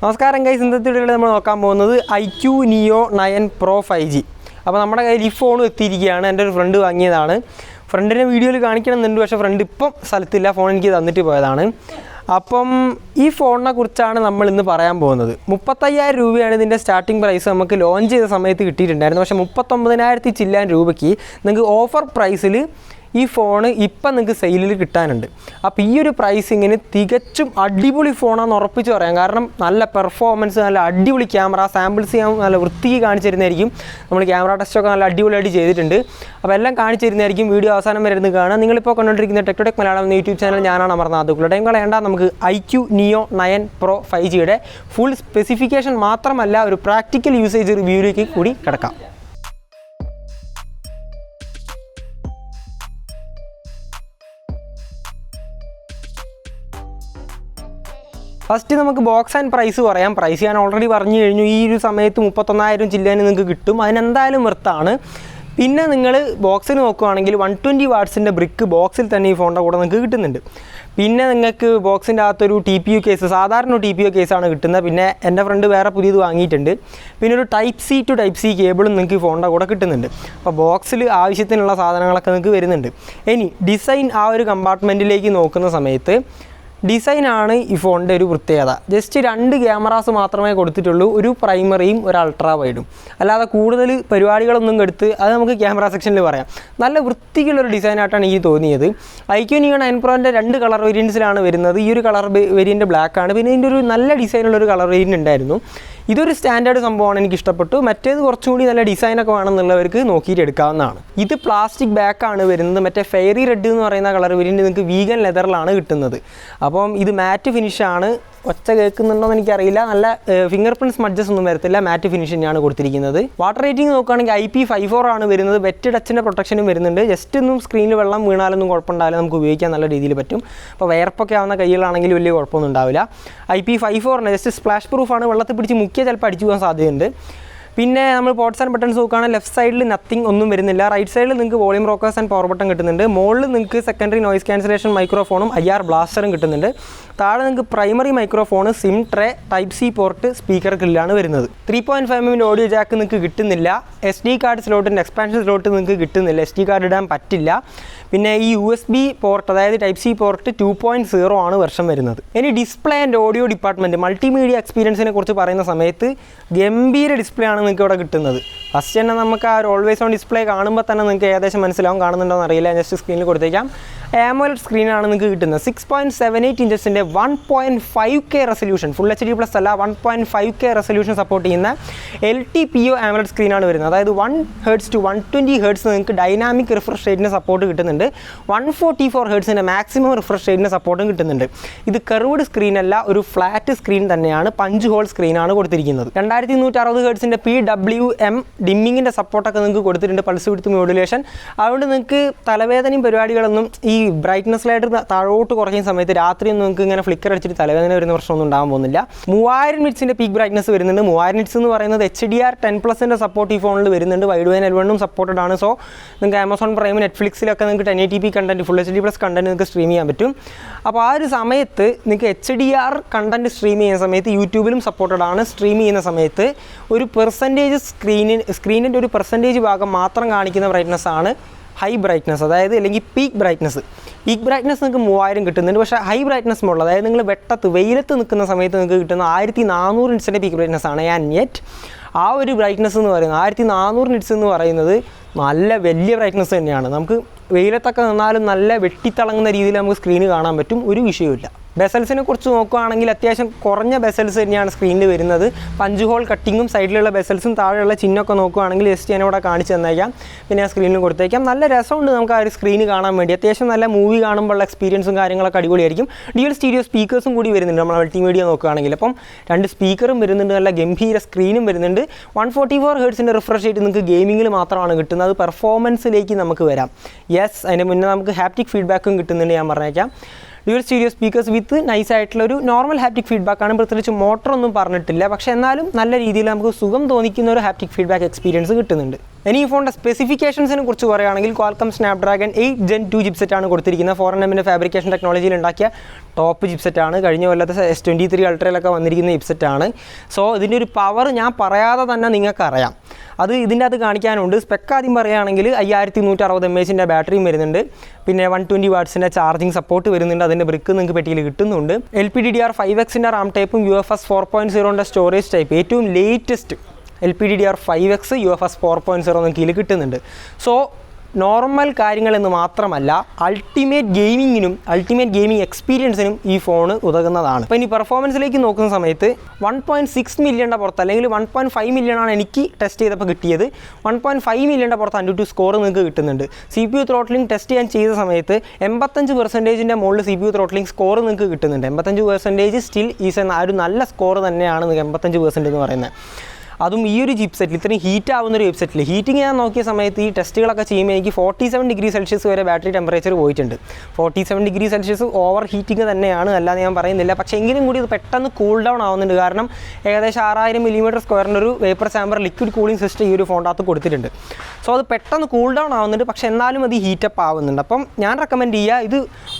നമസ്കാരം ഗൈസ്, ഇന്നത്തെ വീഡിയോയിൽ നമ്മൾ നോക്കാൻ പോകുന്നത് iQOO Neo 9 Pro 5G. അപ്പോൾ നമ്മുടെ കയ്യിൽ ഈ ഫോൺ എത്തിയിരിക്കുകയാണ്. എൻ്റെ ഒരു ഫ്രണ്ട് വാങ്ങിയതാണ്. ഫ്രണ്ടിനെ വീഡിയോയിൽ കാണിക്കണമെന്നുണ്ട്, പക്ഷേ ഫ്രണ്ട് ഇപ്പം സ്ഥലത്തില്ല, ഫോൺ എനിക്ക് തന്നിട്ട് പോയതാണ്. അപ്പം ഈ ഫോണിനെ കുറിച്ചാണ് നമ്മൾ ഇന്ന് പറയാൻ പോകുന്നത്. 35,000 രൂപയാണ് ഇതിൻ്റെ സ്റ്റാർട്ടിംഗ് പ്രൈസ്. നമുക്ക് ലോഞ്ച് ചെയ്ത സമയത്ത് കിട്ടിയിട്ടുണ്ടായിരുന്നു. പക്ഷേ 39,000 ചില്ലാൻ രൂപയ്ക്ക് നിങ്ങൾക്ക് ഓഫർ പ്രൈസിൽ ഈ ഫോൺ ഇപ്പം നിങ്ങൾക്ക് സെയിലിൽ കിട്ടാനുണ്ട്. അപ്പോൾ ഈ ഒരു പ്രൈസിങ്ങിന് തികച്ചും അടിപൊളി ഫോണാണെന്ന് ഉറപ്പിച്ച് പറയാം. കാരണം നല്ല പെർഫോമൻസ്, നല്ല അടിപൊളി ക്യാമറ, സാമ്പിൾസ് ഞാൻ നല്ല വൃത്തിക്ക് കാണിച്ചു തരുന്നതായിരിക്കും. നമ്മൾ ക്യാമറ ടെസ്റ്റൊക്കെ നല്ല അടിപൊളിയായിട്ട് ചെയ്തിട്ടുണ്ട്. അപ്പോൾ എല്ലാം കാണിച്ചു തരുന്നതായിരിക്കും. വീഡിയോ അവസാനം വരുന്നത് കാണാം. നിങ്ങളിപ്പോൾ കണ്ടുകൊണ്ടിരിക്കുന്ന ടെക്ടോടെക് മലയാളം എന്ന യൂട്യൂബ് ചാനൽ ഞാനാണ് അമർനാഥ്. ടൈം കളയേണ്ട, നമുക്ക് iQOO Neo 9 Pro 5Gയുടെ ഫുൾ സ്പെസിഫിക്കേഷൻ മാത്രമല്ല ഒരു പ്രാക്ടിക്കൽ യൂസേജ് റിവ്യൂയിലേക്ക് കൂടി കിടക്കാം. ഫസ്റ്റ് നമുക്ക് ബോക്സ് ആൻഡ് പ്രൈസ് പറയാം. പ്രൈസ് ഞാൻ ഓൾറെഡി പറഞ്ഞു കഴിഞ്ഞു. ഈ ഒരു സമയത്ത് 39,000 ചില്ലാൻ നിങ്ങൾക്ക് കിട്ടും. അതിനെന്തായാലും വർത്താണ്. പിന്നെ നിങ്ങൾ ബോക്സിന് നോക്കുകയാണെങ്കിൽ 120 വാട്ട്സിൻ്റെ ബ്രിക്ക് ബോക്സിൽ തന്നെ ഈ ഫോണിൻ്റെ കൂടെ നിങ്ങൾക്ക് കിട്ടുന്നുണ്ട്. പിന്നെ നിങ്ങൾക്ക് ബോക്സിൻ്റെ അകത്തൊരു TPU കേസ്, സാധാരണ TPU കേസാണ് കിട്ടുന്നത്. പിന്നെ എൻ്റെ ഫ്രണ്ട് വേറെ പുതിയത് വാങ്ങിയിട്ടുണ്ട്. പിന്നെ ഒരു Type-C to Type-C കേബിളും നിങ്ങൾക്ക് ഈ ഫോണിൻ്റെ കൂടെ കിട്ടുന്നുണ്ട്. അപ്പോൾ ബോക്സിൽ ആവശ്യത്തിനുള്ള സാധനങ്ങളൊക്കെ നിങ്ങൾക്ക് വരുന്നുണ്ട്. ഇനി ഡിസൈൻ, ആ ഒരു കമ്പാർട്ട്മെൻറ്റിലേക്ക് നോക്കുന്ന സമയത്ത് ഡിസൈനാണ് ഈ ഫോണിൻ്റെ ഒരു പ്രത്യേകത. ജസ്റ്റ് 2 ക്യാമറാസ് മാത്രമേ കൊടുത്തിട്ടുള്ളൂ, ഒരു പ്രൈമറിയും ഒരു അൾട്രാ വൈഡും. അല്ലാതെ കൂടുതൽ പരിപാടികളൊന്നും എടുത്ത് അത് നമുക്ക് ക്യാമറ സെക്ഷനിൽ പറയാം. നല്ല വൃത്തിക്കുള്ളൊരു ഡിസൈനായിട്ടാണ് എനിക്ക് തോന്നിയത്. iQOO Neo 9 Proൻ്റെ 2 കളർ വേരിയൻസിലാണ് വരുന്നത്. ഈ ഒരു കളർ വേരിയൻറ്റ് ബ്ലാക്കാണ്. പിന്നെ ഇതിൻ്റെ ഒരു നല്ല ഡിസൈനുള്ളൊരു കളർ വേരിയൻറ്റ് ഉണ്ടായിരുന്നു. ഇതൊരു സ്റ്റാൻഡേർഡ് സംഭവമാണ്, എനിക്ക് ഇഷ്ടപ്പെട്ടു. മറ്റേത് കുറച്ചും കൂടി നല്ല ഡിസൈനൊക്കെ വേണമെന്നുള്ളവർക്ക് നോക്കിയിട്ട് എടുക്കാവുന്നതാണ്. ഇത് പ്ലാസ്റ്റിക് ബാക്കാണ് വരുന്നത്. മറ്റേ ഫെയറി റെഡ് എന്ന് പറയുന്ന കളർ വേരിയൻറ്റ് നിങ്ങൾക്ക് വീഗൻ ലെതറിലാണ് കിട്ടുന്നത്. അപ്പം ഇത് മാറ്റ് ഫിനിഷാണ്. ഒച്ച കേൾക്കുന്നുണ്ടോയെന്ന് എനിക്കറിയില്ല. നല്ല ഫിംഗർ പ്രിൻറ്റ് സ്മഡ്ജസ് ഒന്നും വരത്തില്ല. മാറ്റ് ഫിനിഷ് തന്നെയാണ് കൊടുത്തിരിക്കുന്നത്. വാട്ടർ റേറ്റിംഗ് നോക്കുകയാണെങ്കിൽ IP54 ആണ് വരുന്നത്. വെറ്റ് ടച്ചിൻ്റെ പ്രൊട്ടക്ഷനും വരുന്നുണ്ട്. ജസ്റ്റ് ഒന്നും സ്ക്രീനിൽ വെള്ളം വീണാലൊന്നും കുഴപ്പമുണ്ടാവില്ല, നമുക്ക് ഉപയോഗിക്കാൻ നല്ല രീതിയിൽ പറ്റും. അപ്പോൾ വയർപ്പൊക്കെ ആവുന്ന കൈകളാണെങ്കിൽ വലിയ കുഴപ്പമൊന്നും ഉണ്ടാവില്ല. IP54 just splash പ്രൂഫാണ്. വെള്ളത്തിൽ പിടിച്ച് മുക്കിയാൽ ചിലപ്പോൾ അടിച്ചു പോകാൻ സാധ്യതയുണ്ട്. പിന്നെ നമ്മൾ പോർട്സ് ആൻഡ് ബട്ടൺസ് നോക്കുകയാണെങ്കിൽ ലെഫ്റ്റ് സൈഡിൽ നത്തിങ് ഒന്നും വരുന്നില്ല. റൈറ്റ് സൈഡിൽ നിങ്ങൾക്ക് volume rockers and power button കിട്ടുന്നുണ്ട്. മുകളിൽ നിങ്ങൾക്ക് സെക്കൻഡറി നോയ്സ് ക്യാൻസലേഷൻ മൈക്രോഫോണും IR ബ്ലാസ്റ്ററും കിട്ടുന്നുണ്ട്. താഴെ നിങ്ങൾക്ക് primary microphone, SIM tray, Type-C port, speaker ഗ്രില്ലാണ് വരുന്നത്. 3.5mm ഓഡിയോ ജാക്ക് നിങ്ങൾക്ക് കിട്ടുന്നില്ല. SD കാർഡ് സ്ലോട്ടിൻ്റെ എക്സ്പാൻഷൻ സ്ലോട്ട് നിങ്ങൾക്ക് കിട്ടുന്നില്ല. SD കാർഡ് ഇടാൻ പറ്റില്ല. പിന്നെ ഈ USB പോർട്ട്, അതായത് Type-C പോർട്ട് 2.0 ആണ് വെർഷൻ വരുന്നത്. ഇനി display and audio department, multimedia എക്സ്പീരിയൻസിനെ കുറിച്ച് പറയുന്ന സമയത്ത് ഗംഭീര ഡിസ്പ്ലേ ആണ് നിങ്ങൾക്ക് ഇവിടെ കിട്ടുന്നത്. ഫസ്റ്റ് തന്നെ നമുക്ക് ആ ഒരു ഓൾവേസ് ഓൺ ഡിസ്പ്ലേ കാണുമ്പോൾ തന്നെ നിങ്ങൾക്ക് ഏകദേശം മനസ്സിലാവും. കാണുന്നുണ്ടോയെന്ന് അറിയില്ല, ജസ്റ്റ് സ്ക്രീനിൽ കൊടുത്തേക്കാം. AMOLED സ്ക്രീനാണ് നിങ്ങൾക്ക് കിട്ടുന്നത്. 6.78 ഇഞ്ചസിൻ്റെ 1.5K റെസൊല്യൂഷൻ, ഫുൾ HD+ അല്ല, 1.5K റെസൊല്യൂഷൻ സപ്പോർട്ട് ചെയ്യുന്ന LTPO AMOLED സ്ക്രീനാണ് വരുന്നത്. അതായത് 1 Hz to 120 Hz നിങ്ങൾക്ക് ഡൈനാമിക് റിഫ്രഷ് റേറ്റിൻ്റെ സപ്പോർട്ട് കിട്ടുന്നുണ്ട്. 144 Hzൻ്റെ മാക്സിമം റിഫ്രഷ് റേറ്റിൻ്റെ സപ്പോർട്ടും കിട്ടുന്നുണ്ട്. ഇത് കർവ്ഡ് സ്ക്രീനല്ല, ഒരു ഫ്ലാറ്റ് സ്ക്രീൻ തന്നെയാണ്. പഞ്ച് ഹോൾ സ്ക്രീനാണ് കൊടുത്തിരിക്കുന്നത്. 2160 Hzൻ്റെ PWM ഡിമ്മിങ്ങിൻ്റെ സപ്പോർട്ടൊക്കെ നിങ്ങൾക്ക് കൊടുത്തിട്ടുണ്ട്, പൾസ് വിഡ്ത്ത് മോഡുലേഷൻ. അതുകൊണ്ട് നിങ്ങൾക്ക് തലവേദനയും പരിപാടികളൊന്നും ഈ ബ്രൈറ്റ്നസ് ലൈറ്റ് താഴോട്ട് കുറയ്ക്കുന്ന സമയത്ത് രാത്രിയൊന്നും നിങ്ങൾക്ക് ഇങ്ങനെ ഫ്ലിക്കർ അടിച്ചിട്ട് തലവേദന വരുന്ന പ്രശ്നമൊന്നും ഉണ്ടാകാൻ പോകുന്നില്ല. 3000 നിറ്റ്സിൻ്റെ പീക്ക് ബ്രൈറ്റ്നസ് വരുന്നുണ്ട്. 3000 നിറ്റ്സ് എന്ന് പറയുന്നത് HDR10+ൻ്റെ സപ്പോർട്ട് ഈ ഫോണിൽ വരുന്നുണ്ട്. വൈഡ് വൈൻ L1 സപ്പോർട്ടഡ് ആണ്. സോ നിങ്ങൾക്ക് ആമസോൺ പ്രൈം, നെറ്റ്ഫ്ലിക്സിലൊക്കെ നിങ്ങൾക്ക് 1080p content, full HD+ content നിങ്ങൾക്ക് സ്ട്രീം ചെയ്യാൻ പറ്റും. അപ്പോൾ ആ ഒരു സമയത്ത് നിങ്ങൾക്ക് HDR കണ്ടന്റ് സ്ട്രീം ചെയ്യുന്ന സമയത്ത് യൂട്യൂബിലും സപ്പോർട്ടഡ് ആണ്. സ്ട്രീം ചെയ്യുന്ന സമയത്ത് ഒരു പെർസെൻറ്റേജ് സ്ക്രീനിൻ്റെ ഒരു പെർസെൻറ്റേജ് ഭാഗം മാത്രം കാണിക്കുന്ന ബ്രൈറ്റ്നസ് ആണ് ഹൈ ബ്രൈറ്റ്നസ്, അതായത് അല്ലെങ്കിൽ പീക്ക് ബ്രൈറ്റ്നസ്. പീക്ക് ബ്രൈറ്റ്നസ് നിങ്ങൾക്ക് 3000 കിട്ടുന്നുണ്ട്. പക്ഷേ ഹൈ ബ്രൈറ്റ്നസ് മോഡൽ, അതായത് നിങ്ങൾ വെയിലത്ത് നിൽക്കുന്ന സമയത്ത് നിങ്ങൾക്ക് കിട്ടുന്ന 1400 നിറ്റ്സിൻ്റെ പീക്ക് ബ്രൈറ്റ്നസ് ആണ്. ആൻഡ് നെറ്റ് ആ ഒരു ബ്രൈറ്റ്നസ് എന്ന് പറയുന്നത് 1400 നിറ്റ്സ് എന്ന് പറയുന്നത് നല്ല വലിയ ബ്രൈറ്റ്നസ് തന്നെയാണ്. നമുക്ക് വെയിലത്തൊക്കെ നിന്നാലും നല്ല വെട്ടിത്തിളങ്ങുന്ന രീതിയിൽ നമുക്ക് സ്ക്രീന് കാണാൻ പറ്റും, ഒരു വിഷയമില്ല. ബെസൽസിനെ കുറിച്ച് നോക്കുകയാണെങ്കിൽ അത്യാവശ്യം കുറഞ്ഞ ബെസൽസ് തന്നെയാണ് സ്ക്രീനിൽ വരുന്നത്. പഞ്ച് ഹോൾ കട്ടിങ്ങും സൈഡിലുള്ള ബെസൽസും താഴെയുള്ള ചിഹ്നമൊക്കെ നോക്കുകയാണെങ്കിൽ ജസ്റ്റ് ഞാനിവിടെ കാണിച്ച് തന്നേക്കാം. പിന്നെ ആ സ്ക്രീനിൽ കൊടുത്തേക്കാം. നല്ല രസമുണ്ട് നമുക്ക് ആ ഒരു സ്ക്രീന് കാണാൻ വേണ്ടി. അത്യാവശ്യം നല്ല മൂവി കാണുമ്പോഴുള്ള എക്സ്പീരിയൻസും കാര്യങ്ങളൊക്കെ അടിപൊളിയായിരിക്കും. ഡ്യുവൽ സ്റ്റീരിയോ സ്പീക്കേഴ്സും കൂടി വരുന്നുണ്ട് നമ്മൾ മൾട്ടിമീഡിയ നോക്കുകയാണെങ്കിൽ. അപ്പം 2 സ്പീക്കറും വരുന്നുണ്ട്, നല്ല ഗംഭീര സ്ക്രീനും വരുന്നുണ്ട്. 144 Hzൻ്റെ റിഫ്രഷ് റേറ്റ് നിങ്ങൾക്ക് ഗെയിമിങ്ങിൽ മാത്രമാണ് കിട്ടുന്നത്. അത് പെർഫോമൻസിലേക്ക് നമുക്ക് വരാം. യെസ്, അതിന് മുന്നേ നമുക്ക് ഹാപ്റ്റിക് ഫീഡ്ബാക്കും കിട്ടുന്നുണ്ട്, ഞാൻ പറഞ്ഞേക്കാം. ഡ്യുവൽ സ്റ്റീരിയോ സ്പീക്കേഴ്സ് വിത്ത് നൈസായിട്ടുള്ളൊരു നോർമൽ ഹാപ്റ്റിക് ഫീഡ്ബാക്കാണ്. പ്രത്യേകിച്ച് മോട്ടറൊന്നും പറഞ്ഞിട്ടില്ല, പക്ഷേ എന്നാലും നല്ല രീതിയിൽ നമുക്ക് സുഖം തോന്നിക്കുന്ന ഒരു ഹാപ്റ്റിക് ഫീഡ്ബാക്ക് എക്സ്പീരിയൻസ് കിട്ടുന്നുണ്ട്. ഇനി ഈ ഫോണിൻ്റെ സ്പെസിഫിക്കേഷൻസിനെ കുറിച്ച് പറയുകയാണെങ്കിൽ ക്വാൾക്കം സ്നാപ്ഡ്രാഗൺ 8 Gen 2 ചിപ്സെറ്റാണ് കൊടുത്തിരിക്കുന്നത്. 4nm ഫാബ്രിക്കേഷൻ ടെക്നോളജിയിൽ ഉണ്ടാക്കിയ ടോപ്പ് ചിപ്സെറ്റാണ്. കഴിഞ്ഞ കൊല്ലത്തെ S23 അൾട്രയിലൊക്കെ വന്നിരിക്കുന്ന ചിപ്സെറ്റാണ്. സോ ഇതിൻ്റെ ഒരു പവർ ഞാൻ പറയാതെ തന്നെ നിങ്ങൾക്കറിയാം. അത് ഇതിൻ്റെ അത് കാണിക്കാനുണ്ട്. സ്പെക്ക് ആദ്യം പറയുകയാണെങ്കിൽ 5160 mAh ബാറ്ററിയും വരുന്നുണ്ട്. പിന്നെ 120 വാട്ട്സിൻ്റെ ചാർജിങ് സപ്പോർട്ട് വരുന്നുണ്ട്. അതിൻ്റെ ബ്രിക്ക് നിങ്ങൾക്ക് പെട്ടിയിൽ കിട്ടുന്നുണ്ട്. LPDDR5X റാം ടൈപ്പും UFS 4.0 സ്റ്റോറേജ് ടൈപ്പ്, ഏറ്റവും ലേറ്റസ്റ്റ് LPDDR5X UFS 4.0 നിങ്ങൾക്ക് ഇതിൽ കിട്ടുന്നുണ്ട്. സോ നോർമൽ കാര്യങ്ങളെന്ന് മാത്രമല്ല, അൾട്ടിമേറ്റ് ഗെയിമിംഗ് എക്സ്പീരിയൻസിനും ഈ ഫോൺ ഉതകുന്നതാണ്. അപ്പോൾ ഇനി പെർഫോമൻസിലേക്ക് നോക്കുന്ന സമയത്ത് 1.6 മില്യൻ്റെ പുറത്ത്, അല്ലെങ്കിൽ 1.5 മില്യൺ എനിക്ക് ടെസ്റ്റ് ചെയ്തപ്പോൾ കിട്ടിയത്. 1.5 മില്യൻ്റെ പുറത്ത് AnTuTu സ്കോർ നിങ്ങൾക്ക് കിട്ടുന്നുണ്ട്. CPU ത്രോട്ട്ലിംഗ് ടെസ്റ്റ് ഞാൻ ചെയ്ത സമയത്ത് 85% മുകളിൽ CPU ത്രോട്ട്ലിംഗ് സ്കോർ നിങ്ങൾക്ക് കിട്ടുന്നുണ്ട്. 85% സ്റ്റിൽ ഈസ് ഒരു നല്ല സ്കോർ തന്നെയാണ് 85% എന്ന് പറയുന്നത്. അതും ഈ ഒരു ചിപ്സെറ്റിൽ ഇത്രയും ഹീറ്റ് ആവുന്ന ഒരു വെബ്സെറ്റിൽ ഹീറ്റിംഗ് ഞാൻ നോക്കിയ സമയത്ത് ഈ ടെസ്റ്റുകളൊക്കെ ചെയ്യുമ്പോൾ എനിക്ക് 47 ഡിഗ്രി സെൽഷ്യസ് വരെ ബാറ്ററി ടെമ്പറേച്ചർ പോയിട്ടുണ്ട്. 47 ഡിഗ്രി സെൽഷ്യസ് ഓവർ ഹീറ്റിംഗ് തന്നെയാണ്, അല്ലാതെ ഞാൻ പറയുന്നില്ല. പക്ഷേ എങ്കിലും കൂടി ഇത് പെട്ടെന്ന് കൂൾ ഡൗൺ ആവുന്നുണ്ട്. കാരണം ഏകദേശം 6000 mm² ഒരു vapour chamber liquid cooling system ഈ ഒരു ഫോണിനകത്ത് കൊടുത്തിട്ടുണ്ട്. സോ അത് പെട്ടെന്ന് കൂൾ ഡൗൺ ആവുന്നുണ്ട്, പക്ഷേ എന്നാലും അത് ഹീറ്റപ്പ് ആവുന്നുണ്ട്. അപ്പം ഞാൻ റെക്കമെൻഡ് ചെയ്യുക, ഇത്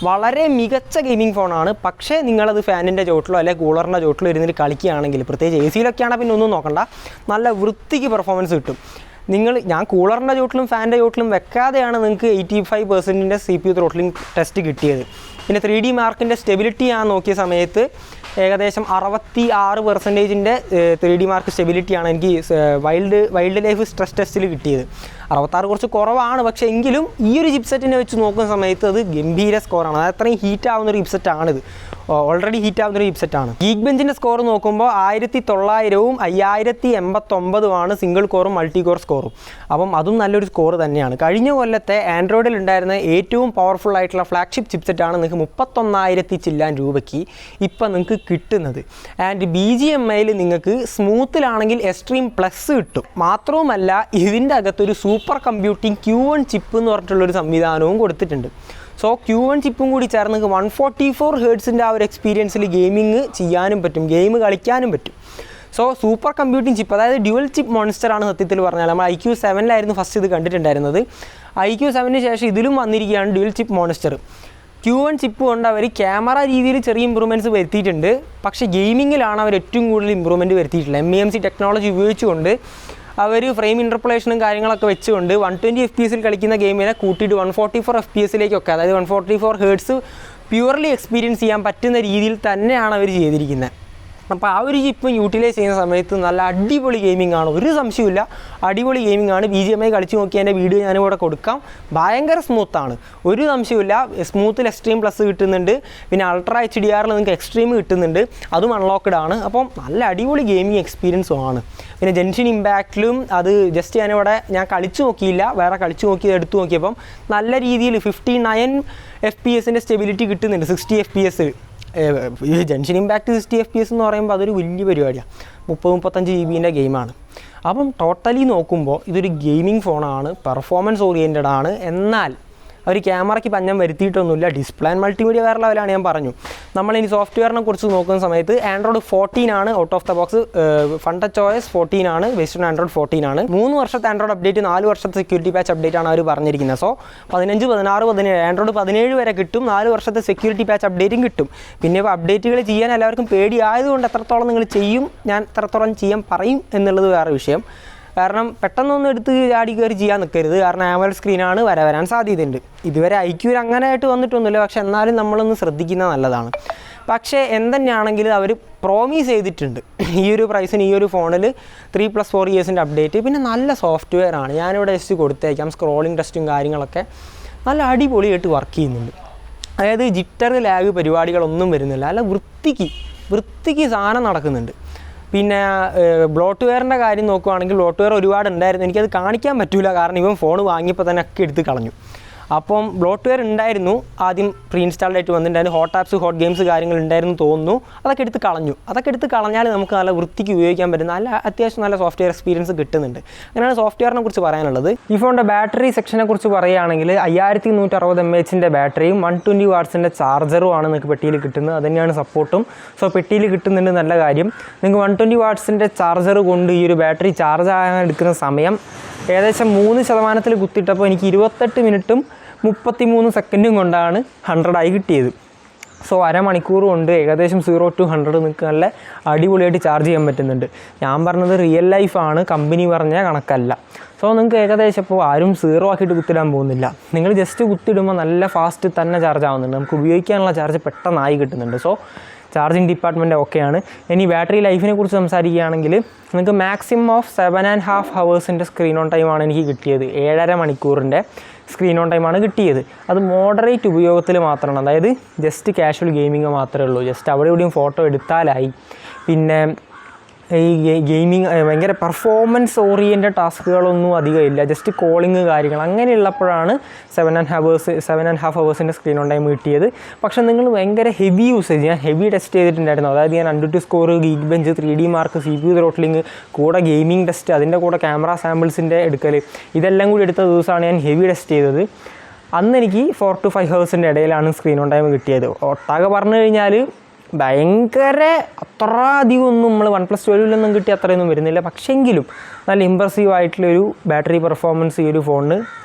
വളരെ മികച്ച ഗെയിമിംഗ് ഫോണാണ്. പക്ഷേ നിങ്ങളത് ഫാനിൻ്റെ ചോട്ടിലോ അല്ലെങ്കിൽ കൂളറിൻ്റെ ചോട്ടിലോ ഇരുന്നിട്ട് കളിക്കുകയാണെങ്കിൽ, പ്രത്യേകിച്ച് AC-യിലൊക്കെയാണ് പിന്നെ ഒന്നും നോക്കണ്ട, നല്ല വൃത്തിക്ക് പെർഫോമൻസ് കിട്ടും. ഞാൻ കൂളറിൻ്റെ ചോട്ടിലും ഫാനിൻ്റെ ചോട്ടിലും വെക്കാതെയാണ് നിങ്ങൾക്ക് 85% CPU ത്രോട്ട്ലിംഗ് ടെസ്റ്റ് കിട്ടിയത്. പിന്നെ 3D മാർക്കിൻ്റെ സ്റ്റെബിലിറ്റി ഞാൻ നോക്കിയ സമയത്ത് ഏകദേശം 66% 3D മാർക്ക് സ്റ്റെബിലിറ്റിയാണ് എനിക്ക് വൈൽഡ് ലൈഫ് സ്ട്രെസ് ടെസ്റ്റിൽ കിട്ടിയത്. 66 കുറച്ച് കുറവാണ്, പക്ഷേ എങ്കിലും ഈ ഒരു ചിപ്സെറ്റിനെ വെച്ച് നോക്കുന്ന സമയത്ത് അത് ഗംഭീര സ്കോറാണ്. അത് അത്രയും ഹീറ്റ് ആവുന്നൊരു ചിപ്സെറ്റാണിത്. ഓൾറെഡി ഹീറ്റ് ആവുന്നൊരു ചിപ്സെറ്റാണ്. ഗീക്ക് ബെഞ്ചിൻ്റെ സ്കോർ നോക്കുമ്പോൾ 1900-ഉം 5089-ഉമാണ് സിംഗിൾ കോറും മൾട്ടി കോർ സ്കോറും. അപ്പം അതും നല്ലൊരു സ്കോർ തന്നെയാണ്. കഴിഞ്ഞ കൊല്ലത്തെ ആൻഡ്രോയിഡിൽ ഉണ്ടായിരുന്ന ഏറ്റവും പവർഫുൾ ആയിട്ടുള്ള ഫ്ലാഗ്ഷിപ്പ് ചിപ്സെറ്റാണ് നിങ്ങൾക്ക് 31,000 ചില്ലാൻ രൂപയ്ക്ക് ഇപ്പം നിങ്ങൾക്ക് കിട്ടുന്നത്. ആൻഡ് BGMIയിൽ നിങ്ങൾക്ക് സ്മൂത്തിലാണെങ്കിൽ എക്സ്ട്രീം പ്ലസ് കിട്ടും. മാത്രവുമല്ല ഇതിൻ്റെ അകത്തൊരു സൂപ്പർ കമ്പ്യൂട്ടിംഗ് Q1 ചിപ്പ് എന്ന് പറഞ്ഞിട്ടുള്ളൊരു സംവിധാനവും കൊടുത്തിട്ടുണ്ട്. സോ Q1 ചിപ്പും കൂടി ചേർന്ന് നിങ്ങൾക്ക് 144 Hz ആ ഒരു എക്സ്പീരിയൻസിൽ ഗെയിമിങ് ചെയ്യാനും പറ്റും, ഗെയിം കളിക്കാനും പറ്റും. സോ സൂപ്പർ കമ്പ്യൂട്ടിംഗ് ചിപ്പ്, അതായത് ഡ്യുവൽ ചിപ്പ് മോൺസ്റ്ററാണ് സത്യത്തിൽ പറഞ്ഞാൽ. നമ്മൾ IQ7-ലായിരുന്നു ഫസ്റ്റ് ഇത് കണ്ടിട്ടുണ്ടായിരുന്നത്. IQ7-ന് ശേഷം ഇതിലും വന്നിരിക്കുകയാണ് dual chip monster. Q1 chip കൊണ്ട് അവർ ക്യാമറ രീതിയിൽ ചെറിയ ഇമ്പ്രൂവ്മെൻറ്റ്സ് വരുത്തിയിട്ടുണ്ട്. പക്ഷേ ഗെയിമിങ്ങിലാണ് അവർ ഏറ്റവും കൂടുതൽ ഇമ്പ്രൂവ്മെൻറ്റ് വരുത്തിയിട്ടുള്ളത്. MEMC ടെക്നോളജി ഉപയോഗിച്ചുകൊണ്ട് അവർ ഫ്രെയിം ഇൻ്റർപോളേഷനും കാര്യങ്ങളൊക്കെ വെച്ചുകൊണ്ട് 120 FPS കളിക്കുന്ന ഗെയിമിനെ കൂട്ടിയിട്ട് 144 FPS-ലേക്കൊക്കെ, അതായത് 144 Hz പ്യുവർലി എക്സ്പീരിയൻസ് ചെയ്യാൻ പറ്റുന്ന രീതിയിൽ തന്നെയാണ് അവർ ചെയ്തിരിക്കുന്നത്. അപ്പോൾ ആ ഒരു ചിപ്പ് യൂട്ടിലൈസ് ചെയ്യുന്ന സമയത്ത് നല്ല അടിപൊളി ഗെയിമിംഗ് ആണ്, ഒരു സംശയമില്ല. അടിപൊളി ഗെയിമിംഗ് ആണ്. BGMI കളിച്ച് നോക്കി എൻ്റെ വീഡിയോ ഞാനിവിടെ കൊടുക്കാം. ഭയങ്കര സ്മൂത്താണ്, ഒരു സംശയമില്ല. സ്മൂത്തിൽ എക്സ്ട്രീം പ്ലസ് കിട്ടുന്നുണ്ട്. പിന്നെ അൾട്രാ HDR നിങ്ങൾക്ക് എക്സ്ട്രീം കിട്ടുന്നുണ്ട്, അതും അൺലോക്ക്ഡ് ആണ്. അപ്പം നല്ല അടിപൊളി ഗെയിമിംഗ് എക്സ്പീരിയൻസും ആണ്. പിന്നെ ജെൻഷിൻ ഇമ്പാക്റ്റിലും അത് ജസ്റ്റ് ഞാൻ കളിച്ച് നോക്കിയില്ല, വേറെ കളിച്ച് നോക്കിയത് എടുത്തു നോക്കിയപ്പം നല്ല രീതിയിൽ 59 FPS സ്റ്റെബിലിറ്റി കിട്ടുന്നുണ്ട്. 60 FPS ഈ ജെൻഷിൻ ഇമ്പാക്റ്റ് 60 FPS എന്ന് പറയുമ്പോൾ അതൊരു വലിയ പരിപാടിയാണ്. 30-35 GB ഗെയിമാണ്. അപ്പം ടോട്ടലി നോക്കുമ്പോൾ ഇതൊരു ഗെയിമിംഗ് ഫോണാണ്, പെർഫോമൻസ് ഓറിയൻറ്റഡ് ആണ്. എന്നാൽ അവർ ക്യാമറയ്ക്ക് പഞ്ഞം വരുത്തിയിട്ടൊന്നുമില്ല. ഡിസ്പ്ലേ ആൻഡ് മൾട്ടിമീഡിയ വേറെ ലെവലാണ് ഞാൻ പറഞ്ഞു. നമ്മളിനി സോഫ്റ്റ്വെയറിനെ കുറിച്ച് നോക്കുന്ന സമയത്ത് ആൻഡ്രോയിഡ് 14 ആണ് out of the box. FunTouchOS 14 ആണ്, ബേസ്ഡ് ഓൺ ആൻഡ്രോയിഡ് 14 ആണ്. 3 വർഷത്തെ ആൻഡ്രോയിഡ് അപ്ഡേറ്റ്, 4 വർഷത്തെ സെക്യൂരിറ്റി പാച്ച് അപ്ഡേറ്റ് ആണ് അവർ പറഞ്ഞിരിക്കുന്നത്. സോ 15, 16, 17 ആൻഡ്രോയിഡ് 17 വരെ കിട്ടും. 4 വർഷത്തെ സെക്യൂരിറ്റി പാച്ച് അപ്ഡേറ്റും കിട്ടും. പിന്നെ അപ്ഡേറ്റുകൾ ചെയ്യാൻ എല്ലാവർക്കും പേടിയായതുകൊണ്ട് എത്രത്തോളം നിങ്ങൾ ചെയ്യും, ഞാൻ എത്രത്തോളം ചെയ്യാൻ പറയും എന്നുള്ളത് വേറെ വിഷയം. കാരണം പെട്ടെന്നൊന്നും എടുത്ത് ചാടി കയറി ചെയ്യാൻ നിൽക്കരുത്. കാരണം AMOLED സ്ക്രീനാണ്, വരാൻ സാധ്യതയുണ്ട്. ഇതുവരെ IQ അങ്ങനെയായിട്ട് വന്നിട്ടൊന്നുമില്ല, പക്ഷെ എന്നാലും നമ്മളൊന്ന് ശ്രദ്ധിക്കുന്നത് നല്ലതാണ്. പക്ഷേ എന്തെന്നാണെങ്കിലും അവർ പ്രോമിസ് ചെയ്തിട്ടുണ്ട് ഈ ഒരു പ്രൈസിന് ഈ ഒരു ഫോണിൽ 3+4 ഇയേഴ്സിൻ്റെ അപ്ഡേറ്റ്. പിന്നെ നല്ല സോഫ്റ്റ്വെയർ ആണ്. ഞാനിവിടെ ജസ്റ്റ് കൊടുത്തേക്കാം. സ്ക്രോളിംഗ് ടെസ്റ്റും കാര്യങ്ങളൊക്കെ നല്ല അടിപൊളിയായിട്ട് വർക്ക് ചെയ്യുന്നുണ്ട്. അതായത് ജിറ്റർ ലാഗ് പരിപാടികളൊന്നും വരുന്നില്ല. അല്ല വൃത്തിക്ക് സാധനം നടക്കുന്നുണ്ട്. പിന്നെ ബ്ലോട്ട്വെയറിൻ്റെ കാര്യം നോക്കുകയാണെങ്കിൽ ബ്ലോട്ട്വെയർ ഒരുപാട് ഉണ്ടായിരുന്നു. എനിക്കത് കാണിക്കാൻ പറ്റില്ല, കാരണം ഇവൻ ഫോൺ വാങ്ങിയപ്പോൾ തന്നെ ഒക്കെ എടുത്ത് കളഞ്ഞു. അപ്പം ബ്ലോട്ട്വെയർ ഉണ്ടായിരുന്നു, ആദ്യം പ്രീ ഇൻസ്റ്റാൾഡ് ആയിട്ട് വന്നിട്ടുണ്ടായിരുന്നു. ഹോട്ട് ആപ്സ്, ഹോട്ട് ഗെയിംസ് കാര്യങ്ങൾ ഉണ്ടായിരുന്നു തോന്നുന്നു. അതൊക്കെ എടുത്ത് കളഞ്ഞാൽ നമുക്ക് നല്ല വൃത്തിക്ക് ഉപയോഗിക്കാൻ പറ്റുന്ന അത്യാവശ്യം നല്ല സോഫ്റ്റ്വെയർ എക്സ്പീരിയൻസ് കിട്ടുന്നുണ്ട്. അങ്ങനെയാണ് സോഫ്റ്റ്വെയറിനെ കുറിച്ച് പറയാനുള്ളത്. ഈ ഫോണിൻ്റെ ബാറ്ററി സെക്ഷനെ കുറിച്ച് പറയുകയാണെങ്കിൽ 5160 mAh ബാറ്ററിയും 120 വാട്ട്സിൻ്റെ ചാർജറുമാണ് നിങ്ങൾക്ക് പെട്ടിയിൽ കിട്ടുന്നത്. അത് തന്നെയാണ് സപ്പോർട്ടും. സോ പെട്ടിയിൽ കിട്ടുന്നുണ്ട്, നല്ല കാര്യം. നിങ്ങൾക്ക് 120 വാട്ട്സിൻ്റെ ചാർജർ കൊണ്ട് ഈ ഒരു ബാറ്ററി ചാർജ് ആകാൻ എടുക്കുന്ന സമയം ഏകദേശം 3% കുത്തിയിട്ടപ്പോൾ എനിക്ക് 28 മിനിറ്റും 33 സെക്കൻഡും കൊണ്ടാണ് 100 കിട്ടിയത്. സോ അരമണിക്കൂർ കൊണ്ട് ഏകദേശം 0 to 100 നിങ്ങൾക്ക് നല്ല അടിപൊളിയായിട്ട് ചാർജ് ചെയ്യാൻ പറ്റുന്നുണ്ട്. ഞാൻ പറഞ്ഞത് റിയൽ ലൈഫാണ്, കമ്പനി പറഞ്ഞ കണക്കല്ല. സോ നിങ്ങൾക്ക് ഏകദേശം ഇപ്പോൾ ആരും 0 ആക്കിയിട്ട് കുത്തിടാൻ പോകുന്നില്ല. നിങ്ങൾ ജസ്റ്റ് കുത്തിടുമ്പോൾ നല്ല ഫാസ്റ്റ് തന്നെ ചാർജ് ആവുന്നുണ്ട്. നമുക്ക് ഉപയോഗിക്കാനുള്ള ചാർജ് പെട്ടെന്നായി കിട്ടുന്നുണ്ട്. സോ ചാർജിങ് ഡിപ്പാർട്ട്മെൻറ്റ് ഓക്കെയാണ്. ഇനി ബാറ്ററി ലൈഫിനെ കുറിച്ച് സംസാരിക്കുകയാണെങ്കിൽ നിങ്ങൾക്ക് മാക്സിമം ഓഫ് 7.5 ഹവേഴ്സിൻ്റെ സ്ക്രീൻ ഓൺ ടൈമാണ് എനിക്ക് കിട്ടിയത്. 7.5 മണിക്കൂറിൻ്റെ സ്ക്രീൻ ഓൺ ടൈമാണ് കിട്ടിയത്. അത് മോഡറേറ്റ് ഉപയോഗത്തിൽ മാത്രമാണ്, അതായത് ജസ്റ്റ് കാഷ്വൽ ഗെയിമിങ് മാത്രമേ ഉള്ളൂ. ജസ്റ്റ് അവിടെ ഇവിടെയും ഫോട്ടോ എടുത്താലായി. പിന്നെ ഈ ഗെയിമിങ് ഭയങ്കര പെർഫോമൻസ് ഓറിയൻറ്റഡ് ടാസ്കുകളൊന്നും അധികം ഇല്ല. ജസ്റ്റ് കോളിങ് കാര്യങ്ങൾ അങ്ങനെയുള്ളപ്പോഴാണ് 7.5 ഹവേഴ്സിൻ്റെ സ്ക്രീൻ ഓൺ ടൈം കിട്ടിയത്. പക്ഷേ നിങ്ങൾ ഭയങ്കര ഹെവി യൂസേജ്, ഞാൻ ഹെവി ടെസ്റ്റ് ചെയ്തിട്ടുണ്ടായിരുന്നു. അതായത് ഞാൻ AnTuTu score, geek bench, 3D mark, CPU throttling, കൂടെ ഗെയിമിംഗ് ടെസ്റ്റ്, അതിൻ്റെ കൂടെ ക്യാമറ സാമ്പിൾസിൻ്റെ എടുക്കൽ, ഇതെല്ലാം കൂടി എടുത്ത ദിവസമാണ് ഞാൻ ഹെവി ടെസ്റ്റ് ചെയ്തത്. അന്ന് എനിക്ക് 4 to 5 ഹവേഴ്സിൻ്റെ ഇടയിലാണ് സ്ക്രീൻ ഓൺ ടൈം കിട്ടിയത്. ഒട്ടാകെ പറഞ്ഞു കഴിഞ്ഞാൽ ഭയങ്കര അത്ര അധികമൊന്നും നമ്മൾ OnePlus 12 കിട്ടിയ അത്രയൊന്നും വരുന്നില്ല. പക്ഷെങ്കിലും നല്ല ഇമ്പ്രസീവായിട്ടുള്ളൊരു ബാറ്ററി പെർഫോമൻസ് ഈ ഒരു ഫോണിന്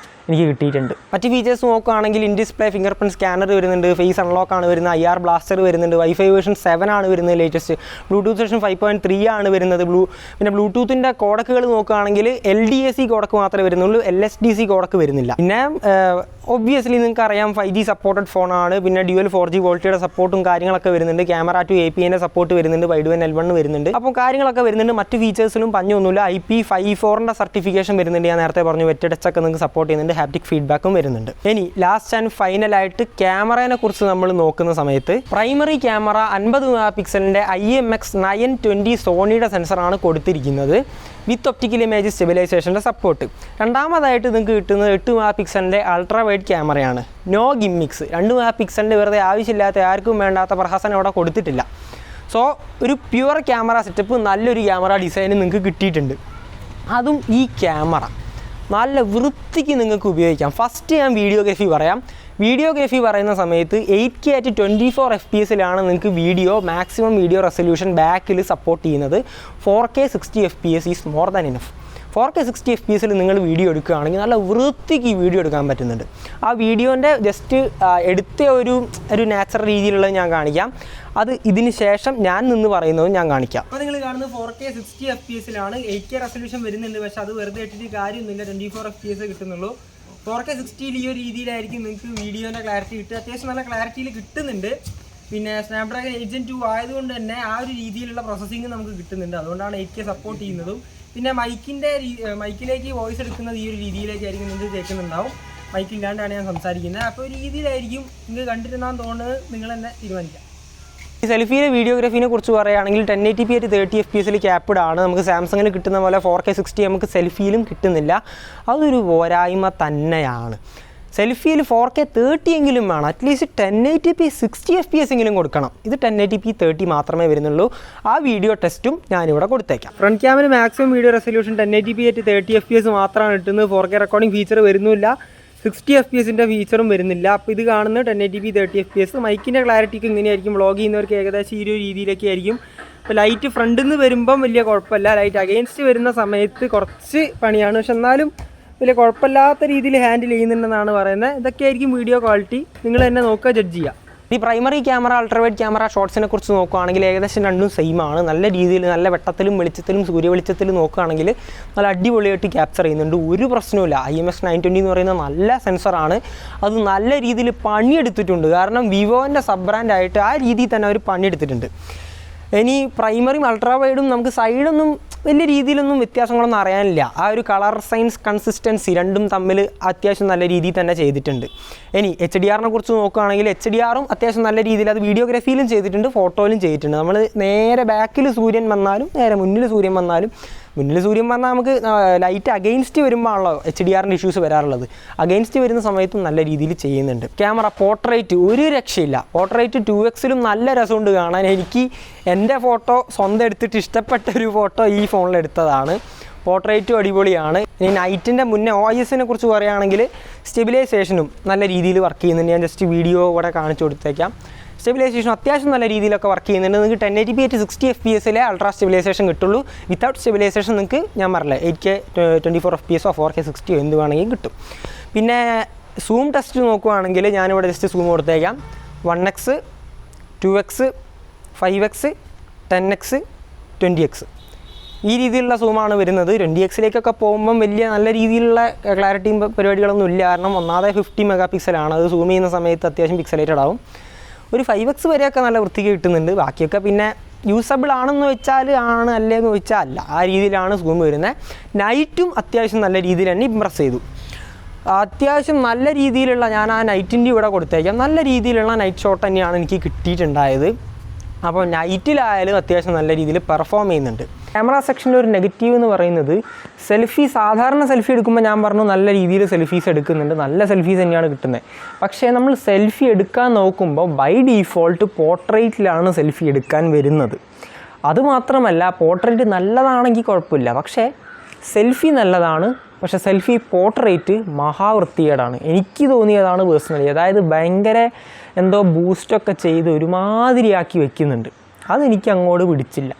എനിക്ക് കിട്ടിയിട്ടുണ്ട്. മറ്റ് ഫീച്ചേഴ്സ് നോക്കുകയാണെങ്കിൽ in display finger print scanner വരുന്നുണ്ട്, ഫേസ് അൺലോക്ക് ആണ് വരുന്നത്, IR ബ്ലാസ്റ്റർ വരുന്നുണ്ട്, വൈഫൈ വേർഷൻ 7 ആണ് വരുന്നത് ലേറ്റസ്റ്റ്, ബ്ലൂടൂത്ത് വേർഷൻ 5.3 ആണ് വരുന്നത്. പിന്നെ ബ്ലൂടൂത്തിൻ്റെ കോഡക്കുകൾ നോക്കുകയാണെങ്കിൽ LDAC കോഡക്ക് മാത്രമേ വരുന്നുള്ളൂ, LSDC കോഡക്ക് വരുന്നില്ല. പിന്നെ ഒബ്വിയസ്ലി നിങ്ങൾക്ക് അറിയാം 5G സപ്പോർട്ടഡ് ഫോണാണ്. പിന്നെ ഡ്യുവൽ 4G വോൾട്ടിയുടെ സപ്പോർട്ടും കാര്യങ്ങളൊക്കെ വരുന്നുണ്ട്. ക്യാമറ ടു API സപ്പോർട്ട് വരുന്നുണ്ട്, വൈഡ് L1 വരുന്നുണ്ട്. അപ്പോൾ കാര്യങ്ങളൊക്കെ വരുന്നുണ്ട്. മറ്റ് ഫീച്ചേഴ്സിനും പഞ്ഞൊന്നുമില്ല. IP54 സർട്ടിഫിക്കേഷൻ വരുന്നുണ്ട്. ഞാൻ നേരത്തെ പറഞ്ഞു വെറ്റ് ടച്ച് ഒക്കെ നിങ്ങൾക്ക് സപ്പോർട്ട് ചെയ്യുന്നുണ്ട്. ഹാപ്റ്റിക് ഫീഡ്ബാക്കും വരുന്നുണ്ട്. ഇനി ലാസ്റ്റ് ആൻഡ് ഫൈനലായിട്ട് ക്യാമറയെ കുറിച്ച് നമ്മൾ നോക്കുന്ന സമയത്ത് പ്രൈമറി ക്യാമറ 50 മെഗാ പിക്സലിൻ്റെ IMX 920 സോണിയുടെ സെൻസറാണ് കൊടുത്തിരിക്കുന്നത് വിത്ത് ഒപ്റ്റിക്കൽ ഇമേജ് സ്റ്റെബിലൈസേഷൻ്റെ സപ്പോർട്ട്. രണ്ടാമതായിട്ട് നിങ്ങൾക്ക് കിട്ടുന്നത് 8 മെഗാ പിക്സലിൻ്റെ അൾട്രാ വൈഡ് ക്യാമറയാണ്. No gimmicks. 2 മെഗാ പിക്സലിൻ്റെ വെറുതെ ആവശ്യമില്ലാത്ത ആർക്കും വേണ്ടാത്ത പ്രഹസനം അവിടെ കൊടുത്തിട്ടില്ല. സോ ഒരു പ്യുവർ ക്യാമറ സെറ്റപ്പ്, നല്ലൊരു ക്യാമറ ഡിസൈൻ നിങ്ങൾക്ക് കിട്ടിയിട്ടുണ്ട്. അതും ഈ ക്യാമറ നല്ല വൃത്തിക്ക് നിങ്ങൾക്ക് ഉപയോഗിക്കാം. ഫസ്റ്റ് ഞാൻ വീഡിയോഗ്രാഫി പറയാം. വീഡിയോഗ്രാഫി പറയുന്ന സമയത്ത് 8K at 24 FPS നിങ്ങൾക്ക് മാക്സിമം വീഡിയോ റെസൊല്യൂഷൻ ബാക്കിൽ സപ്പോർട്ട് ചെയ്യുന്നത്. 4K 60 FPS is more than enough. 4K 60 FPS നിങ്ങൾ വീഡിയോ എടുക്കുകയാണെങ്കിൽ നല്ല വൃത്തിക്ക് വീഡിയോ എടുക്കാൻ പറ്റുന്നുണ്ട്. ആ വീഡിയോൻ്റെ ജസ്റ്റ് എടുത്ത ഒരു നാച്ചുറൽ രീതിയിലുള്ളത് ഞാൻ കാണിക്കാം. അത് ഇതിന് ശേഷം ഞാൻ നിന്ന് പറയുന്നതും ഞാൻ കാണിക്കാം. അപ്പോൾ നിങ്ങൾ കാണുന്നത് 4K 60 FPS 8K റെസൊല്യൂഷൻ വരുന്നുണ്ട്. പക്ഷേ അത് വെറുതെ ഇട്ടിട്ട് കാര്യമൊന്നുമില്ല, 24 FPS കിട്ടുന്നുള്ളൂ. 4K 60 ഈ ഒരു രീതിയിലായിരിക്കും നിങ്ങൾക്ക് വീഡിയോൻ്റെ ക്ലാരിറ്റി കിട്ടുക. അത്യാവശ്യം നല്ല ക്ലാരിറ്റിയിൽ കിട്ടുന്നുണ്ട്. പിന്നെ സ്നാപ്ഡ്രാഗൺ 8 Gen 2 ആയതുകൊണ്ട് തന്നെ ആ ഒരു രീതിയിലുള്ള പ്രോസസ്സിങ് നമുക്ക് കിട്ടുന്നുണ്ട്. അതുകൊണ്ടാണ് 8K സപ്പോർട്ട് ചെയ്യുന്നതും. പിന്നെ മൈക്കിലേക്ക് വോയിസ് എടുക്കുന്നത് ഈ ഒരു രീതിയിലേക്കായിരിക്കും നിങ്ങൾക്ക് കേൾക്കുന്നുണ്ടാവും. മൈക്കില്ലാണ്ടാണ് ഞാൻ സംസാരിക്കുന്നത്. അപ്പോൾ ഒരു രീതിയിലായിരിക്കും നിങ്ങൾക്ക് കണ്ടിരുന്നാന്ന് തോന്നുന്നത്, നിങ്ങൾ തന്നെ തീരുമാനിക്കാം. ഈ സെൽഫിയിലെ വീഡിയോഗ്രാഫിനെ കുറിച്ച് പറയുകയാണെങ്കിൽ 1080p at 30 FPS ക്യാപ്ഡ് ആണ്. നമുക്ക് സാംസങ്ങിൽ കിട്ടുന്ന പോലെ 4K 60 നമുക്ക് സെൽഫിയിലും കിട്ടുന്നില്ല. അതൊരു പോരായ്മ തന്നെയാണ്. സെൽഫിയിൽ 4K 30 എങ്കിലും വേണം. അറ്റ്ലീസ്റ്റ് 1080p 60 FPS എങ്കിലും കൊടുക്കണം. ഇത് 1080p 30 മാത്രമേ വരുന്നുള്ളൂ. ആ വീഡിയോ ടെസ്റ്റും ഞാനിവിടെ കൊടുത്തേക്കാം. ഫ്രണ്ട് ക്യാമിന് maximum video resolution 1080p at 30 FPS മാത്രമാണ് കിട്ടുന്നത്. 4K റെക്കോർഡിംഗ് ഫീച്ചർ വരുന്നില്ല, 60 FPS ഫീച്ചറും വരുന്നില്ല. അപ്പോൾ ഇത് കാണുന്നത് 1080p 30 FPS. മൈക്കിൻ്റെ ക്ലാരിറ്റിക്ക് ഇങ്ങനെയായിരിക്കും. വ്ളോഗ് ചെയ്യുന്നവർക്ക് ഏകദേശം ഈ ഒരു രീതിയിലൊക്കെ ആയിരിക്കും. ഇപ്പോൾ ലൈറ്റ് ഫ്രണ്ടിൽ നിന്ന് വരുമ്പം വലിയ കുഴപ്പമില്ല. ലൈറ്റ് അഗെയിൻസ്റ്റ് വരുന്ന സമയത്ത് കുറച്ച് പണിയാണ്. പക്ഷെ എന്നാലും വലിയ കുഴപ്പമില്ലാത്ത രീതിയിൽ ഹാൻഡിൽ ചെയ്യുന്നുണ്ടെന്നാണ് പറയുന്നത്. ഇതൊക്കെ ആയിരിക്കും വീഡിയോ ക്വാളിറ്റി. നിങ്ങൾ തന്നെ നോക്കുക, ജഡ്ജ് ചെയ്യുക. ഈ പ്രൈമറി ക്യാമറ, അൾട്രാവൈഡ് ക്യാമറ, ഷോട്ട്സിനെ കുറിച്ച് നോക്കുകയാണെങ്കിൽ ഏകദേശം രണ്ടും സെയിം ആണ്. നല്ല രീതിയിൽ നല്ല വെട്ടത്തിലും വെളിച്ചത്തിലും സൂര്യവെളിച്ചത്തിലും നോക്കുകയാണെങ്കിൽ നല്ല അടിപൊളിയായിട്ട് ക്യാപ്ചർ ചെയ്യുന്നുണ്ട്. ഒരു പ്രശ്നവുമില്ല. IMX 920 എന്ന് പറയുന്നത് നല്ല സെൻസറാണ്. അത് നല്ല രീതിയിൽ പണിയെടുത്തിട്ടുണ്ട്. കാരണം വിവോൻ്റെ സബ് ബ്രാൻഡായിട്ട് ആ രീതിയിൽ തന്നെ അവർ പണിയെടുത്തിട്ടുണ്ട്. ഇനി പ്രൈമറിയും അൾട്രാവൈഡും നമുക്ക് സൈഡൊന്നും വലിയ രീതിയിലൊന്നും വ്യത്യാസങ്ങളൊന്നും അറിയാനില്ല. ആ ഒരു കളർ സയൻസ് കൺസിസ്റ്റൻസി രണ്ടും തമ്മിൽ അത്യാവശ്യം നല്ല രീതിയിൽ തന്നെ ചെയ്തിട്ടുണ്ട്. ഇനി HDR കുറിച്ച് നോക്കുകയാണെങ്കിൽ HDRും അത്യാവശ്യം നല്ല രീതിയിൽ അത് വീഡിയോഗ്രാഫിയിലും ചെയ്തിട്ടുണ്ട്, ഫോട്ടോയിലും ചെയ്തിട്ടുണ്ട്. നമ്മൾ നേരെ ബാക്കിൽ സൂര്യൻ വന്നാലും നേരെ മുന്നിൽ സൂര്യൻ വന്നാൽ നമുക്ക് ലൈറ്റ് അഗെയിൻസ്റ്റ് വരുമ്പോഴാണല്ലോ HDRൻ്റെ ഇഷ്യൂസ് വരാറുള്ളത്. അഗെയിൻസ്റ്റ് വരുന്ന സമയത്തും നല്ല രീതിയിൽ ചെയ്യുന്നുണ്ട്. ക്യാമറ പോർട്രേറ്റ് ഒരു രക്ഷയില്ല. പോർട്രേറ്റ് 2Xലും നല്ല രസമുണ്ട് കാണാൻ. എനിക്ക് എൻ്റെ ഫോട്ടോ സ്വന്തം എടുത്തിട്ട് ഇഷ്ടപ്പെട്ട ഒരു ഫോട്ടോ ഈ ഫോണിൽ എടുത്തതാണ്. പോർട്രേറ്റും അടിപൊളിയാണ്. ഇനി നൈറ്റിൻ്റെ മുന്നേ OISനെ കുറിച്ച് പറയുകയാണെങ്കിൽ സ്റ്റെബിലൈസേഷനും നല്ല രീതിയിൽ വർക്ക് ചെയ്യുന്നുണ്ട്. ഞാൻ ജസ്റ്റ് വീഡിയോ കൂടെ കാണിച്ചു കൊടുത്തേക്കാം. സ്റ്റെബിലൈസേഷൻ അത്യാവശ്യം നല്ല രീതിയിലൊക്കെ വർക്ക് ചെയ്യുന്നുണ്ട്. നിങ്ങൾക്ക് 1080p 60 FPS അൾട്രാ സ്റ്റെബിലൈസേഷൻ കിട്ടുള്ളൂ. വിത്തൗട്ട് സ്റ്റെബിലൈസേഷൻ നിങ്ങൾക്ക് ഞാൻ പറഞ്ഞില്ല 8K 24 FPS 4K 60 എന്ത് വേണമെങ്കിലും കിട്ടും. പിന്നെ സൂം ടെസ്റ്റ് നോക്കുകയാണെങ്കിൽ ഞാനിവിടെ ജസ്റ്റ് സൂം കൊടുത്തേക്കാം. 1x 2x 5x 10x 20x ഈ രീതിയിലുള്ള സൂമാണ് വരുന്നത്. 20x പോകുമ്പം വലിയ നല്ല രീതിയിലുള്ള ക്ലാരിറ്റിയും പരിപാടികളൊന്നും ഇല്ല. കാരണം ഒന്നാമതെ 50 മെഗാപിക്സലാണ്, അത് സൂം ചെയ്യുന്ന സമയത്ത് അത്യാവശ്യം പിക്സലേറ്റഡ് ആവും. ഒരു 5x വരെയൊക്കെ നല്ല വൃത്തിക്ക് കിട്ടുന്നുണ്ട്. ബാക്കിയൊക്കെ പിന്നെ യൂസബിൾ ആണെന്ന് വെച്ചാൽ ആണ്, അല്ലേന്ന് ചോദിച്ചാൽ അല്ല. ആ രീതിയിലാണ് സൂം വരുന്നത്. നൈറ്റും അത്യാവശ്യം നല്ല രീതിയിൽ തന്നെ ഇംപ്രസ് ചെയ്തു. അത്യാവശ്യം നല്ല രീതിയിലുള്ള, ഞാൻ ആ നൈറ്റിൻ്റെ ഇവിടെ കൊടുത്തേക്കാം, നല്ല രീതിയിലുള്ള നൈറ്റ് ഷോട്ട് തന്നെയാണ് എനിക്ക് കിട്ടിയിട്ടുണ്ടായത്. അപ്പോൾ നൈറ്റിലായാലും അത്യാവശ്യം നല്ല രീതിയിൽ പെർഫോം ചെയ്യുന്നുണ്ട്. ക്യാമറ സെക്ഷനിൽ ഒരു നെഗറ്റീവ് എന്ന് പറയുന്നത് സാധാരണ സെൽഫി എടുക്കുമ്പോൾ ഞാൻ പറഞ്ഞു നല്ല രീതിയിൽ സെൽഫീസ് എടുക്കുന്നുണ്ട്, നല്ല സെൽഫീസ് തന്നെയാണ് കിട്ടുന്നത്. പക്ഷേ നമ്മൾ സെൽഫി എടുക്കാൻ നോക്കുമ്പോൾ ബൈ ഡീഫോൾട്ട് പോർട്രേറ്റിലാണ് സെൽഫി എടുക്കാൻ വരുന്നത്. അതുമാത്രമല്ല, പോർട്രേറ്റ് നല്ലതാണെങ്കിൽ കുഴപ്പമില്ല, പക്ഷേ സെൽഫി നല്ലതാണ്, പക്ഷേ സെൽഫി പോർട്രേറ്റ് മഹാവൃത്തികേടാണ്. എനിക്ക് തോന്നിയതാണ് പേഴ്സണലി. അതായത് ഭയങ്കര എന്തോ ബൂസ്റ്റൊക്കെ ചെയ്ത് ഒരുമാതിരിയാക്കി വെക്കുന്നുണ്ട്. അതെനിക്ക് അങ്ങോട്ട് പിടിച്ചില്ല.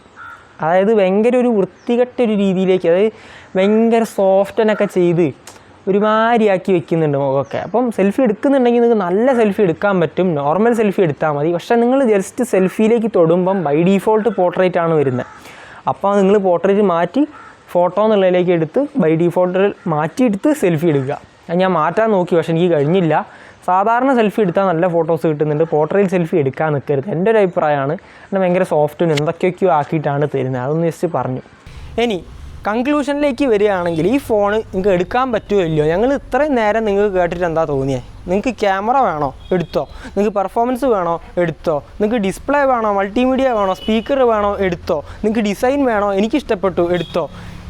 അതായത് ഭയങ്കര ഒരു വൃത്തികെട്ടൊരു രീതിയിലേക്ക്, അതായത് ഭയങ്കര സോഫ്റ്റനൊക്കെ ചെയ്ത് ഒരുമാതിരിയാക്കി വെക്കുന്നുണ്ട് മുഖമൊക്കെ. അപ്പം സെൽഫി എടുക്കുന്നുണ്ടെങ്കിൽ നിങ്ങൾക്ക് നല്ല സെൽഫി എടുക്കാൻ പറ്റും, നോർമൽ സെൽഫി എടുത്താൽ മതി. പക്ഷേ നിങ്ങൾ ജസ്റ്റ് സെൽഫിയിലേക്ക് തൊടുമ്പം ബൈ ഡീഫോൾട്ട് പോർട്രേറ്റ് ആണ് വരുന്നത്. അപ്പോൾ നിങ്ങൾ പോർട്രേറ്റ് മാറ്റി ഫോട്ടോ എന്നുള്ളതിലേക്ക് എടുത്ത് ബൈ ഡീഫോൾട്ട് മാറ്റിയെടുത്ത് സെൽഫി എടുക്കുക. ഞാൻ മാറ്റാൻ നോക്കി, പക്ഷേ എനിക്ക് കഴിഞ്ഞില്ല. സാധാരണ സെൽഫി എടുത്താൽ നല്ല ഫോട്ടോസ് കിട്ടുന്നുണ്ട്, പോർട്രേറ്റ് സെൽഫി എടുക്കാൻ നിൽക്കരുത്. എൻ്റെ ഒരു അഭിപ്രായമാണ്. എന്നാൽ ഭയങ്കര സോഫ്റ്റും എന്തൊക്കെയൊക്കെയോ ആക്കിയിട്ടാണ് തരുന്നത്. അതൊന്ന് ജസ്റ്റ് പറഞ്ഞു. ഇനി കൺക്ലൂഷനിലേക്ക് വരികയാണെങ്കിൽ ഈ ഫോൺ നിങ്ങൾക്ക് എടുക്കാൻ പറ്റുമോ ഇല്ലയോ? ഞങ്ങൾ ഇത്രയും നേരം നിങ്ങൾക്ക് കേട്ടിട്ട് എന്താ തോന്നിയേ? നിങ്ങൾക്ക് ക്യാമറ വേണോ? എടുത്തോ. നിങ്ങൾക്ക് പെർഫോമൻസ് വേണോ? എടുത്തോ. നിങ്ങൾക്ക് ഡിസ്പ്ലേ വേണോ? മൾട്ടിമീഡിയ വേണോ? സ്പീക്കർ വേണോ? എടുത്തോ. നിങ്ങൾക്ക് ഡിസൈൻ വേണോ? എനിക്കിഷ്ടപ്പെട്ടു, എടുത്തോ.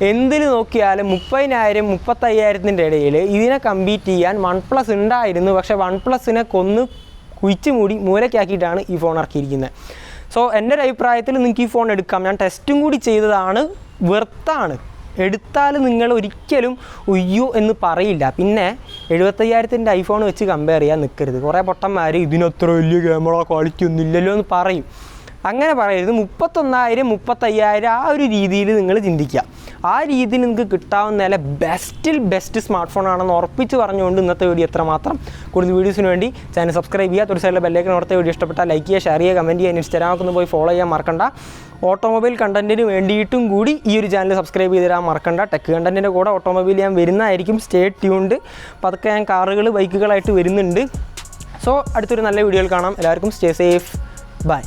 എന്തിൽ നോക്കിയാലും 30,000 35,000 ഇടയിൽ ഇതിനെ കമ്പീറ്റ് ചെയ്യാൻ OnePlus ഉണ്ടായിരുന്നു. പക്ഷേ OnePlusനെ കൊന്ന് കുഴിച്ച് മൂടി മൂലക്കാക്കിയിട്ടാണ് ഈ ഫോൺ ഇറക്കിയിരിക്കുന്നത്. സോ എൻ്റെ ഒരു അഭിപ്രായത്തിൽ നിങ്ങൾക്ക് ഈ ഫോൺ എടുക്കാം. ഞാൻ ടെസ്റ്റും കൂടി ചെയ്തതാണ്, വെർത്താണ്. എടുത്താൽ നിങ്ങൾ ഒരിക്കലും ഉയ്യോ എന്ന് പറയില്ല. പിന്നെ 75,000 ഐഫോൺ വെച്ച് കമ്പയർ ചെയ്യാൻ നിൽക്കരുത്. കുറേ പൊട്ടന്മാർ ഇതിനത്ര വലിയ ക്യാമറ ക്വാളിറ്റി ഒന്നും ഇല്ലല്ലോ എന്ന് പറയും. അങ്ങനെ പറയരുത്. 31,000 35,000 ആ ഒരു രീതിയിൽ നിങ്ങൾ ചിന്തിക്കുക. ആ രീതിയിൽ നിങ്ങൾക്ക് കിട്ടാവുന്ന ബെസ്റ്റ് സ്മാർട്ട് ഫോൺ ആണെന്ന് ഉറപ്പിച്ച് പറഞ്ഞുകൊണ്ട് ഇന്നത്തെ വീഡിയോ എത്രമാത്രം. കൂടുതൽ വീഡിയോസിന് വേണ്ടി ചാനൽ സബ്സ്ക്രൈബ് ചെയ്യുക. ഒരു സൈഡിലെ ബെല്ലേക്ക് ഓർത്ത വീഡിയോ ഇഷ്ടപ്പെട്ടാൽ ലൈക്ക് ചെയ്യുക, ഷെയർ ചെയ്യുക, കമൻറ്റ് ചെയ്യുക. ഇൻസ്റ്റാഗ്രാമൊക്കെ ഒന്ന് പോയി ഫോളോ ചെയ്യാൻ മറക്കണ്ട. ഓട്ടോമൊബൈൽ കണ്ടൻറ്റിന് വേണ്ടിയിട്ടും കൂടി ഈ ഒരു ചാനൽ സബ്സ്ക്രൈബ് ചെയ്ത് തരാൻ മറക്കണ്ട. ടെക് കണ്ടൻറ്റിൻ്റെ കൂടെ ഓട്ടോമൊബൈൽ ഞാൻ വരുന്നതായിരിക്കും. Stay tuned. പതുക്കെ ഞാൻ കാറുകൾ ബൈക്കുകളായിട്ട് വരുന്നുണ്ട്. സോ അടുത്തൊരു നല്ല വീഡിയോയിൽ കാണാം. എല്ലാവർക്കും സ്റ്റേ സേഫ്. ബൈ.